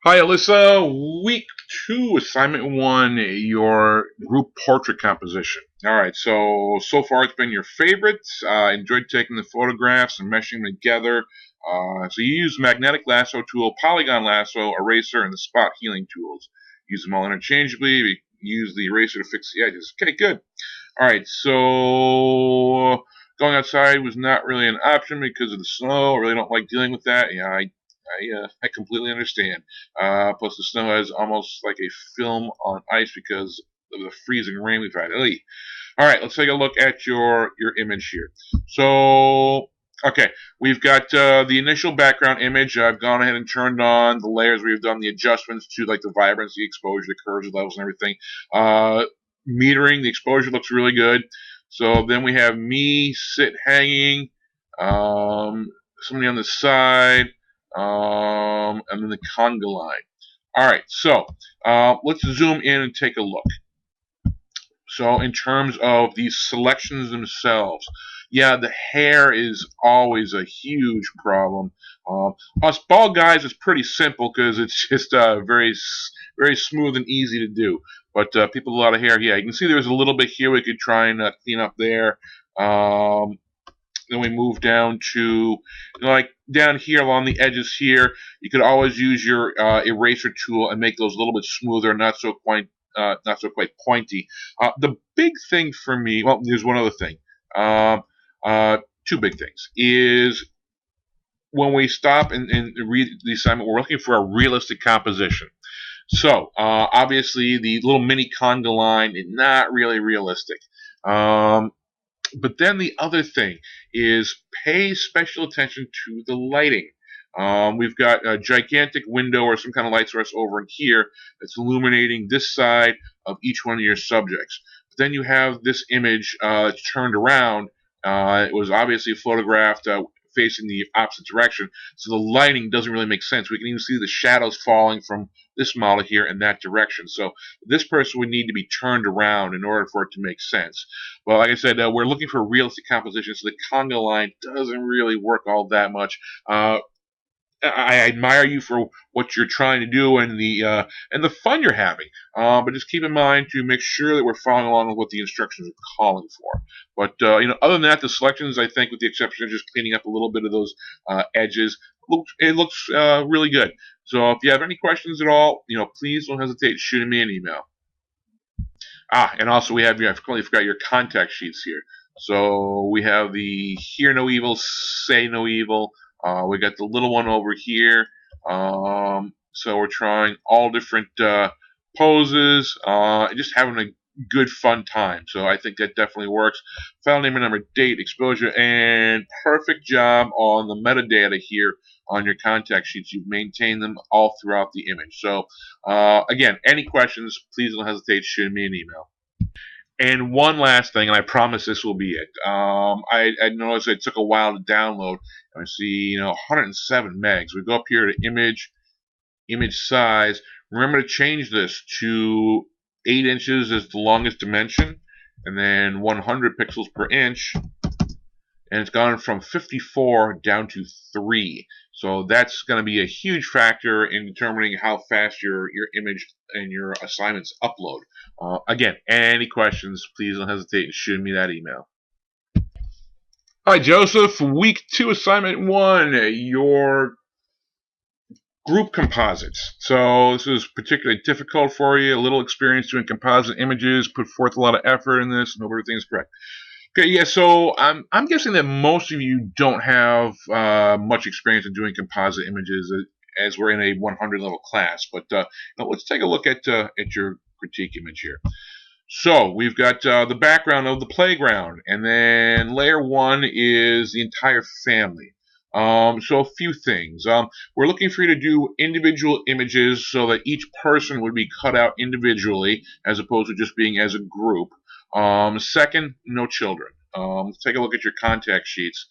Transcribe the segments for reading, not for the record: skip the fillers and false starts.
Hi, Alyssa. Week 2, assignment 1, your group portrait composition. All right, so far it's been your favorites. Enjoyed taking the photographs and meshing them together. So you use magnetic lasso tool, polygon lasso, eraser, and the spot healing tools. Use them all interchangeably. Use the eraser to fix the edges. Okay, good. All right, so going outside was not really an option because of the snow. I really don't like dealing with that. Yeah, I completely understand. Plus, the snow has almost like a film on ice because of the freezing rain we've had. All right, let's take a look at your image here. So, okay, we've got the initial background image. I've gone ahead and turned on the layers. We've done the adjustments to like the vibrancy, exposure, the curves, the levels, and everything. Metering, the exposure looks really good. So then we have me sit hanging, somebody on the side, and then the conga line. All right, so let's zoom in and take a look. So in terms of these selections themselves, yeah, the hair is always a huge problem. Us bald guys is pretty simple because it's just very smooth and easy to do. But people with a lot of hair, yeah, you can see there's a little bit here we could try and clean up there. Then we move down to, like down here along the edges here, you could always use your eraser tool and make those a little bit smoother, not so quite pointy. The big thing for me, well, there's one other thing. Two big things is when we stop and read the assignment, we're looking for a realistic composition. So obviously the little mini conga line is not really realistic. But then the other thing is pay special attention to the lighting. We've got a gigantic window or some kind of light source over in here that's illuminating this side of each one of your subjects. But then you have this image turned around. It was obviously photographed facing the opposite direction, so the lighting doesn't really make sense. We can even see the shadows falling from this model here in that direction. So this person would need to be turned around in order for it to make sense. Well, like I said, we're looking for realistic composition, so the conga line doesn't really work all that much. I admire you for what you're trying to do and the fun you're having. But just keep in mind to make sure that we're following along with what the instructions are calling for. But other than that, the selections, I think, with the exception of just cleaning up a little bit of those edges, it looks really good. So if you have any questions at all, please don't hesitate shooting me an email. And also I completely forgot your contact sheets here. So we have the hear no evil, say no evil. We got the little one over here. So we're trying all different poses, just having a good fun time. So I think that definitely works. File name and number, date, exposure, and perfect job on the metadata here on your contact sheets. You've maintained them all throughout the image. So again, any questions, please don't hesitate to shoot me an email. And one last thing, and I promise this will be it. I noticed it took a while to download. I see, 107 megs. We go up here to image size. Remember to change this to 8 inches as the longest dimension, and then 100 pixels per inch. And it's gone from 54 down to 3. So that's going to be a huge factor in determining how fast your image and your assignments upload. Again, any questions, please don't hesitate in shooting me that email. Hi, Joseph. Week 2, assignment 1, your group composites. So this is particularly difficult for you. A little experience doing composite images, put forth a lot of effort in this, and hope everything's correct. Okay, yeah, so I'm guessing that most of you don't have much experience in doing composite images as we're in a 100 level class. But let's take a look at your critique image here. So we've got the background of the playground, and then layer 1 is the entire family. So a few things. We're looking for you to do individual images so that each person would be cut out individually as opposed to just being as a group. Second, no children. Let's take a look at your contact sheets.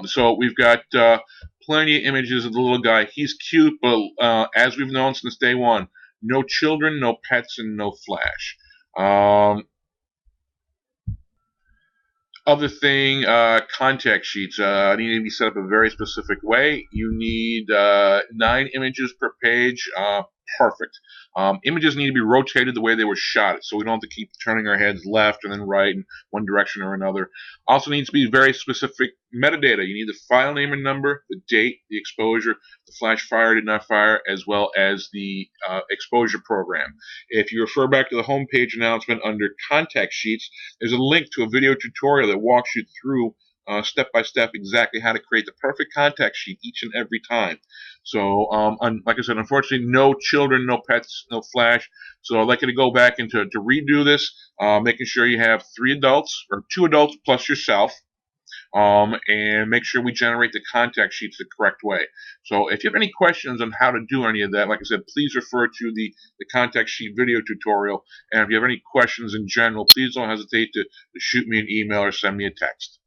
So we've got plenty of images of the little guy. He's cute, but as we've known since day one, no children, no pets, and no flash. Other thing, contact sheets need to be set up a very specific way. You need 9 images per page. Perfect. Images need to be rotated the way they were shot, so we don't have to keep turning our heads left and then right in one direction or another. Also needs to be very specific metadata. You need the file name and number, the date, the exposure, the flash fire did not fire, as well as the exposure program. If you refer back to the homepage announcement under contact sheets, there's a link to a video tutorial that walks you through step by step exactly how to create the perfect contact sheet each and every time. So, like I said, unfortunately, no children, no pets, no flash. So I'd like you to go back and to redo this, making sure you have 3 adults or 2 adults plus yourself. And make sure we generate the contact sheets the correct way. So if you have any questions on how to do any of that, like I said, please refer to the contact sheet video tutorial. And if you have any questions in general, please don't hesitate to shoot me an email or send me a text.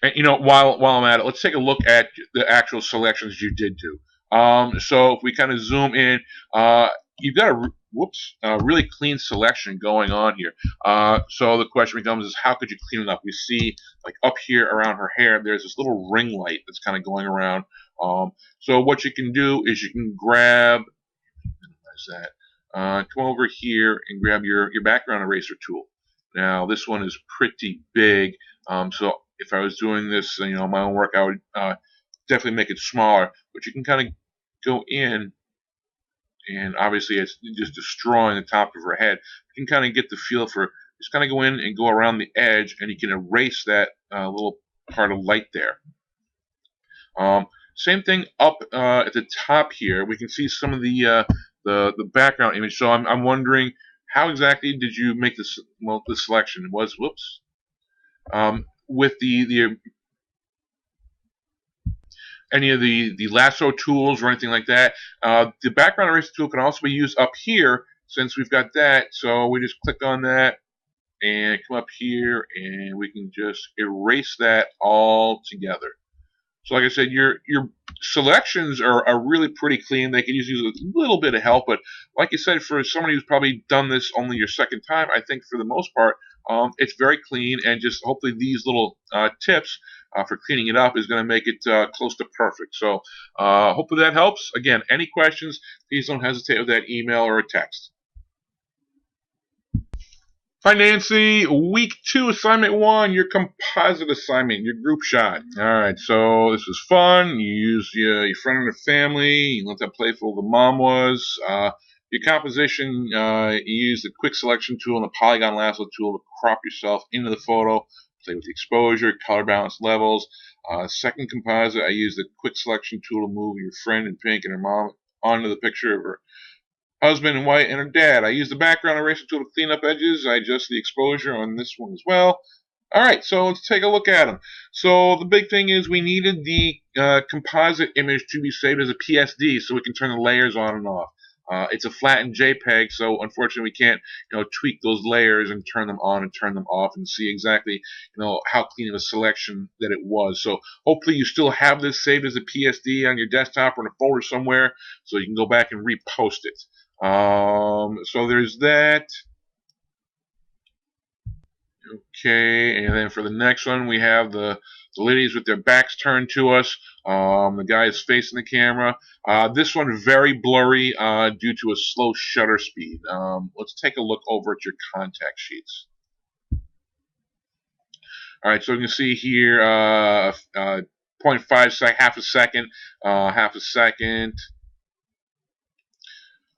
And while I'm at it, let's take a look at the actual selections you did do. So if we kind of zoom in, you've got a really clean selection going on here. So the question becomes is how could you clean it up? We see like up here around her hair, there's this little ring light that's kind of going around. So what you can do is you can grab, minimize that, come over here and grab your background eraser tool. Now this one is pretty big, so if I was doing this, my own work, I would definitely make it smaller. But you can kind of go in, and obviously it's just destroying the top of her head. You can kind of get the feel for just kind of go in and go around the edge, and you can erase that little part of light there. Same thing up at the top here. We can see some of the background image. So I'm wondering how exactly did you make this? Well, the selection was whoops. With any of the lasso tools or anything like that. The background eraser tool can also be used up here since we've got that. So we just click on that and come up here and we can just erase that all together. So like I said, your selections are really pretty clean. They can use a little bit of help, but like you said, for somebody who's probably done this only your second time, I think for the most part, it's very clean, and just hopefully these little tips for cleaning it up is going to make it close to perfect. So hopefully that helps. Again, any questions, please don't hesitate with that email or a text. Hi Nancy, week 2, assignment 1, your composite assignment, your group shot. Alright, so this was fun. You used your friend and your family, you looked how playful the mom was. Your composition, you used the quick selection tool and the polygon lasso tool to crop yourself into the photo, play with the exposure, color balance levels. Second composite, I used the quick selection tool to move your friend in pink and her mom onto the picture of her husband in white and her dad. I used the background eraser tool to clean up edges. I adjust the exposure on this one as well. Alright, so let's take a look at them. So the big thing is we needed the composite image to be saved as a PSD so we can turn the layers on and off. It's a flattened JPEG, so unfortunately we can't tweak those layers and turn them on and turn them off and see exactly how clean of a selection that it was. So hopefully you still have this saved as a PSD on your desktop or in a folder somewhere so you can go back and repost it. So there's that. Okay, and then for the next one, we have the ladies with their backs turned to us. The guy is facing the camera. This one very blurry due to a slow shutter speed. Let's take a look over at your contact sheets. All right, so you can see here 0.5 sec, half a second, half a second.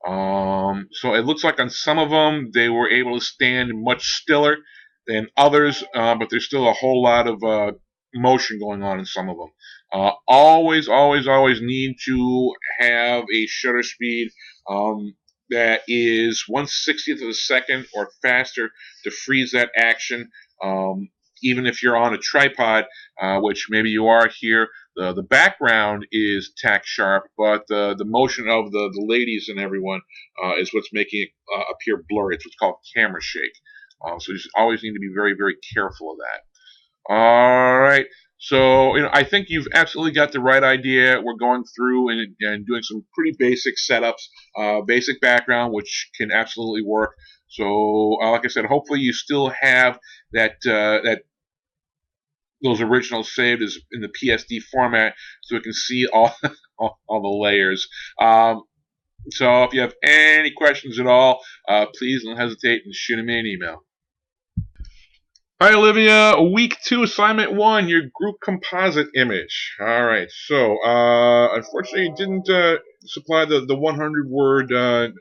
So it looks like on some of them they were able to stand much stiller than others, but there's still a whole lot of motion going on in some of them. Always need to have a shutter speed that is 1/60th of a second or faster to freeze that action. Even if you're on a tripod, which maybe you are here, the background is tack sharp, but the motion of the ladies and everyone is what's making it appear blurry. It's what's called camera shake. So you always need to be very careful of that. All right. So, I think you've absolutely got the right idea. We're going through and doing some pretty basic setups, basic background, which can absolutely work. So, like I said, hopefully you still have that those originals saved as in the PSD format, so we can see all all the layers. So, if you have any questions at all, please don't hesitate and shoot me an email. All right, Olivia, week 2, assignment 1, your group composite image. All right, so unfortunately, you didn't supply the 100-word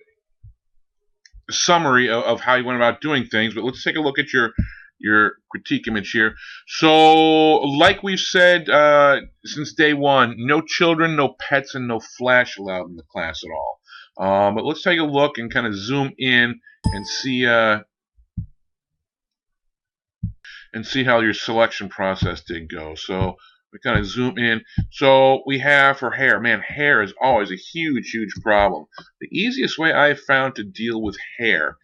summary of how you went about doing things, but let's take a look at your critique image here. So, like we've said since day 1, no children, no pets, and no flash allowed in the class at all. But let's take a look and kind of zoom in and see how your selection process did go. So we kind of zoom in. So we have for hair. Man, hair is always a huge, huge problem. The easiest way I've found to deal with hair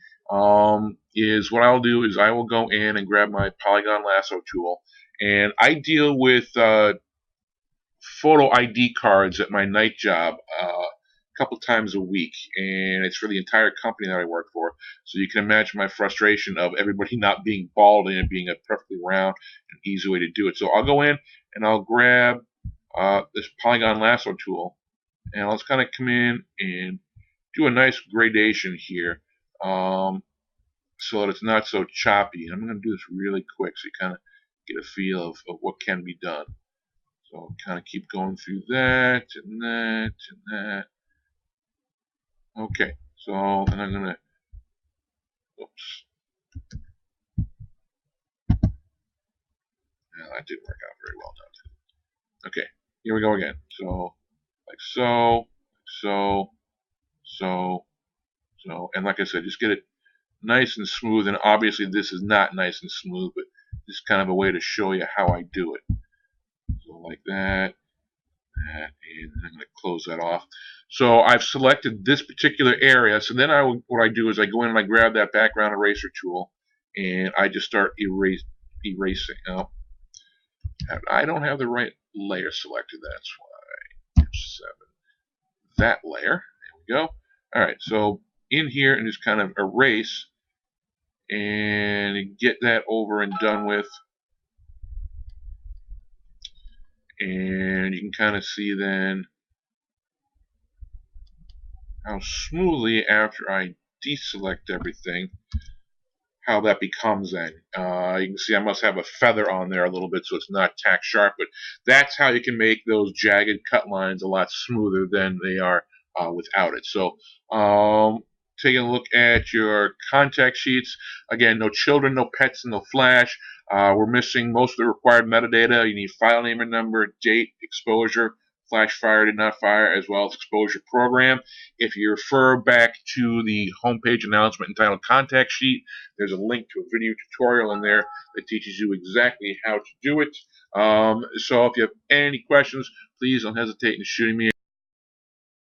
is what I'll do is I will go in and grab my polygon lasso tool, and I deal with photo ID cards at my night job a couple times a week, and it's for the entire company that I work for. So you can imagine my frustration of everybody not being bald and being a perfectly round and easy way to do it. So I'll go in and I'll grab this polygon lasso tool, and let's kind of come in and do a nice gradation here so that it's not so choppy. And I'm going to do this really quick so you kind of get a feel of what can be done. So I'll kind of keep going through that and that and that. Okay, so and I'm gonna, oops, yeah, that didn't work out very well now. Okay, here we go again. So, like so, so, and like I said, just get it nice and smooth. And obviously, this is not nice and smooth, but this is kind of a way to show you how I do it. So like that, and I'm going to close that off. So I've selected this particular area. So then what I do is I go in and I grab that background eraser tool, and I just start erasing. Oh, I don't have the right layer selected. That's why. 7. That layer. There we go. All right. So in here and just kind of erase and get that over and done with. And you can kind of see then how smoothly after I deselect everything, how that becomes then. You can see I must have a feather on there a little bit so it's not tack sharp, but that's how you can make those jagged cut lines a lot smoother than they are without it. So taking a look at your contact sheets, again, no children, no pets, and no flash. We're missing most of the required metadata. You need file name and number, date, exposure, flash fire, did not fire, as well as exposure program. If you refer back to the homepage announcement entitled Contact Sheet, there's a link to a video tutorial in there that teaches you exactly how to do it. So if you have any questions, please don't hesitate in shooting me